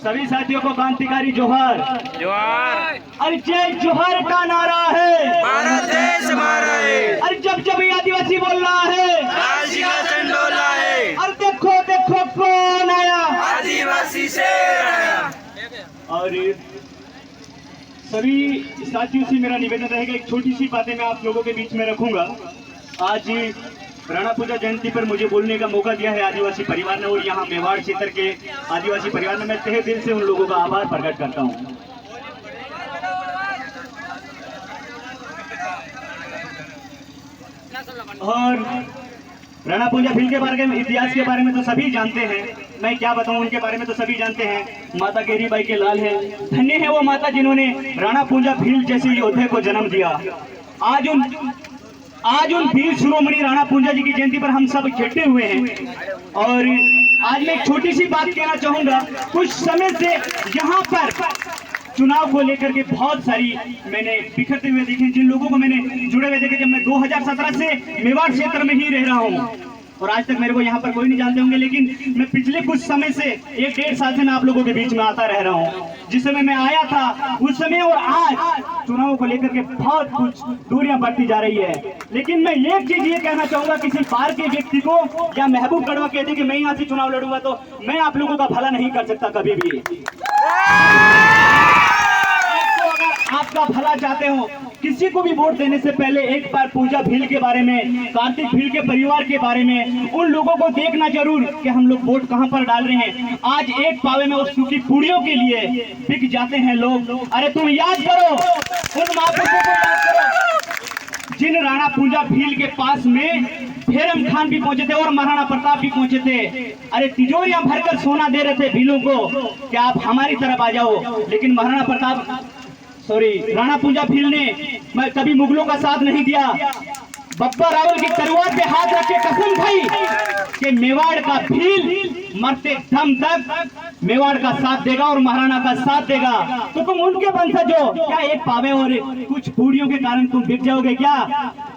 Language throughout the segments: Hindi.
सभी साथियों को क्रांतिकारी जोहार। जोहार। अरे जय जोहार का नारा है, भारत देश हमारा है। अरे जब जब ये आदिवासी बोल रहा है, लाल सिंहासन डोला है। अरे देखो देखो कौन आया, आदिवासी शेर आया। और सभी साथियों से मेरा निवेदन रहेगा, एक छोटी सी बातें मैं आप लोगों के बीच में रखूंगा। आज राणा पूजा जयंती पर मुझे बोलने का मौका दिया है आदिवासी परिवार ने, और यहाँ मेवाड़ क्षेत्र के आदिवासी परिवार ने, मैं तहे दिल से उन लोगों का आभार प्रकट करता हूँ। और राणा पूजा भील के बारे में, इतिहास के बारे में तो सभी जानते हैं, मैं क्या बताऊं, उनके बारे में तो सभी जानते हैं। माता गेरी बाई के लाल है, धन्य है वो माता जिन्होंने राणा पूजा भील जैसे योद्धे को जन्म दिया। आज उन वीर शिरोमणि राणा पूजा जी की जयंती पर हम सब इकट्ठे हुए हैं। और आज मैं एक छोटी सी बात कहना चाहूंगा। कुछ समय से यहाँ पर चुनाव को लेकर के बहुत सारी मैंने बिखरते हुए देखे, जिन लोगों को मैंने जुड़े हुए देखे, जब मैं 2017 से मेवाड़ क्षेत्र में ही रह रहा हूँ, और आज तक मेरे को यहाँ पर कोई नहीं जानते होंगे, लेकिन मैं पिछले कुछ समय से 1-1.5 साल से मैं आप लोगों के बीच में आता रह रहा हूँ। जिस समय मैं आया था उस समय और आज चुनावों को लेकर के बहुत कुछ दूरियां बढ़ती जा रही है। लेकिन मैं एक चीज ये कहना चाहूंगा, किसी बाहर के व्यक्ति को या महबूब गढ़वा कहते कि मैं यहाँ से चुनाव लड़ूंगा तो मैं आप लोगों का भला नहीं कर सकता कभी भी। आपका भला चाहते हो, किसी को भी वोट देने से पहले एक बार पूजा भील के बारे में, कार्तिक भील के परिवार के बारे में, उन लोगों को देखना जरूर कि हम लोग वोट कहां पर डाल रहे हैं। आज एक पावे में उस सूखी पूड़ियों के लिए बिक जाते हैं लोग। अरे तुम याद करो उन महापुरुषों को, याद करो जिन राणा पूजा भील के पास में फेरम खान भी पहुंचे थे और महाराणा प्रताप भी पहुंचे थे। अरे तिजोरियां भरकर सोना दे रहे थे भीलों को कि आप हमारी तरफ आ जाओ। लेकिन महाराणा प्रताप राणा पूजा भील ने कभी मुगलों का साथ नहीं दिया। बप्पा रावल की तलवार पे हाथ रख के कसम खाई कि मेवाड़ का भील मरते दम तक मेवाड़ का साथ देगा और महाराणा का साथ देगा। तो तुम उनके वंशज हो क्या? एक पावे और कुछ बूढ़ियों के कारण तुम बिक जाओगे क्या?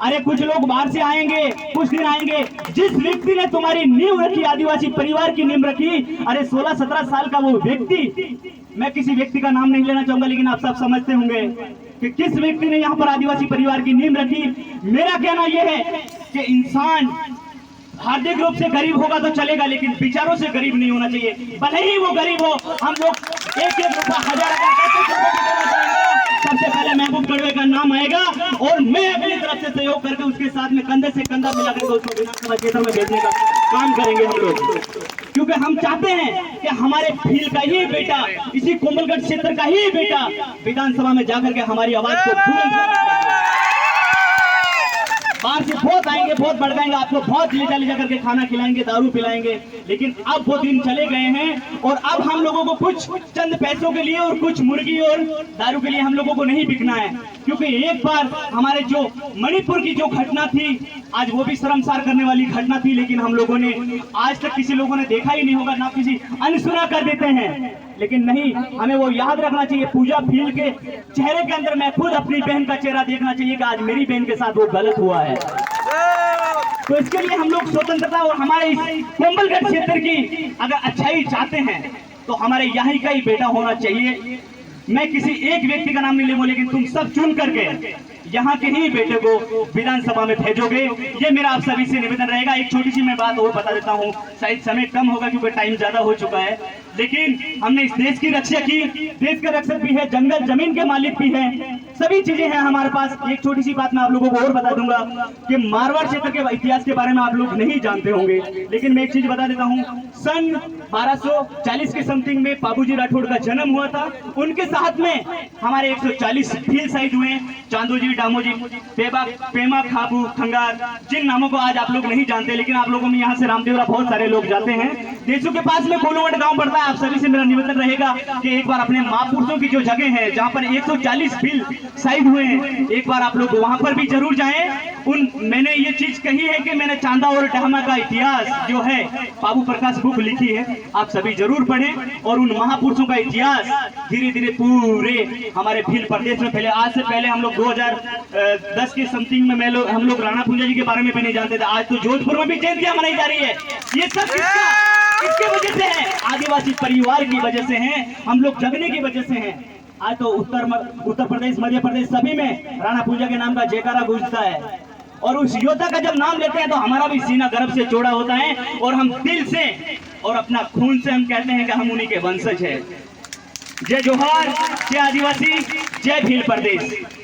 अरे कुछ लोग बाहर से आएंगे, कुछ दिन आएंगे। जिस व्यक्ति ने तुम्हारी नींव रखी, आदिवासी परिवार की नींव रखी, अरे 16-17 साल का वो व्यक्ति, मैं किसी व्यक्ति का नाम नहीं लेना चाहूंगा, लेकिन आप सब समझते होंगे कि किस व्यक्ति ने यहाँ पर आदिवासी परिवार की नींव रखी। मेरा कहना यह है कि इंसान हार्दिक रूप से गरीब होगा तो चलेगा, लेकिन विचारों से गरीब नहीं होना चाहिए। भले ही वो गरीब हो, हम लोग 1-1 रुपया, 1000 सबसे पहले महबूब गढ़वे का नाम आएगा और मैं अपनी तरफ से सहयोग करके उसके साथ में कंधे से कंधा मिलाकर उसको विधानसभा क्षेत्र में भेजने का काम करेंगे हम लोग, क्योंकि हम चाहते हैं कि हमारे भील का ही बेटा, इसी कोमलगढ़ क्षेत्र का ही बेटा विधानसभा में जाकर के हमारी आवाज को बाहर से बहुत आएंगे, बहुत भड़काएंगे, आपको बहुत ले जा करके खाना खिलाएंगे, दारू पिलाएंगे। लेकिन अब वो दिन चले गए हैं और अब हम लोगों को कुछ चंद पैसों के लिए और कुछ मुर्गी और दारू के लिए हम लोगों को नहीं बिकना है। क्योंकि एक बार हमारे जो मणिपुर की जो घटना थी, आज वो भी शर्मसार करने वाली घटना थी, लेकिन हम लोगों ने आज तक किसी लोगों ने देखा ही नहीं होगा, ना किसी अनसुना कर देते हैं। लेकिन नहीं, हमें वो याद रखना चाहिए, पूजा भील के चेहरे के अंदर मैं खुद अपनी बहन का चेहरा देखना चाहिए कि आज मेरी बहन के साथ वो गलत हुआ है। तो इसके लिए हम लोग स्वतंत्रता और हमारे इस कोमलगढ़ क्षेत्र की अगर अच्छाई चाहते हैं तो हमारे यहाँ का ही बेटा होना चाहिए। मैं किसी एक व्यक्ति का नाम नहीं लूंगा, लेकिन तुम सब चुन करके यहाँ के ही बेटे को विधानसभा में भेजोगे, ये मेरा आप सभी से निवेदन रहेगा। एक छोटी सी मैं बात और बता देता हूँ, शायद समय कम होगा क्योंकि टाइम ज्यादा हो चुका है, लेकिन हमने इस देश की रक्षा की, देश के रक्षक भी है, जंगल जमीन के मालिक भी है, सभी चीजें हैं हमारे पास। एक छोटी सी बात मैं आप लोगों को और बता दूंगा कि मारवाड़ क्षेत्र के इतिहास के बारे में आप लोग नहीं जानते होंगे, लेकिन मैं एक चीज बता देता हूँ। सन 1240 के समथिंग में बाबूजी राठौड़ का जन्म हुआ था। उनके साथ में हमारे 140 भील शहीद हुए, चांदोजी, डामोजी, पेमा, खाबू, खंगार, जिन नामों को आज आप लोग नहीं जानते, लेकिन आप लोगों में यहाँ से रामदेवरा बहुत सारे लोग जाते हैं। देशों के पास में कोलूवट गांव पड़ता है। आप सभी से मेरा निवेदन रहेगा कि एक बार अपने महापुरुषों की जो जगह है जहाँ पर 140 भील शहीद हुए हैं, एक बार आप लोग वहां पर भी जरूर जाएं। मैंने ये चीज कही है कि मैंने चांदा और डहमा का इतिहास जो है बाबू प्रकाश बुक लिखी है, आप सभी जरूर पढ़ें और उन महापुरुषों का इतिहास धीरे धीरे पूरे हमारे भील प्रदेश में फैले। आज से पहले हम लोग 2010 के समथिंग में हम लोग राणा पूजा जी के बारे में भी नहीं जानते थे। आज तो जोधपुर में भी जयंतियां मनाई जा रही है। ये सब किसके वजह से है? आदिवासी परिवार की वजह से हैं, हम लोग जगने की वजह से हैं। आज तो उत्तर प्रदेश, मध्य प्रदेश सभी में राणा पूजा के नाम का जयकारा गूंजता है, और उस योद्धा का जब नाम लेते हैं तो हमारा भी सीना गर्व से चौड़ा होता है, और हम दिल से और अपना खून से हम कहते हैं कि हम उन्हीं के वंशज हैं। जय जोहार, जय आदिवासी, जय भील प्रदेश।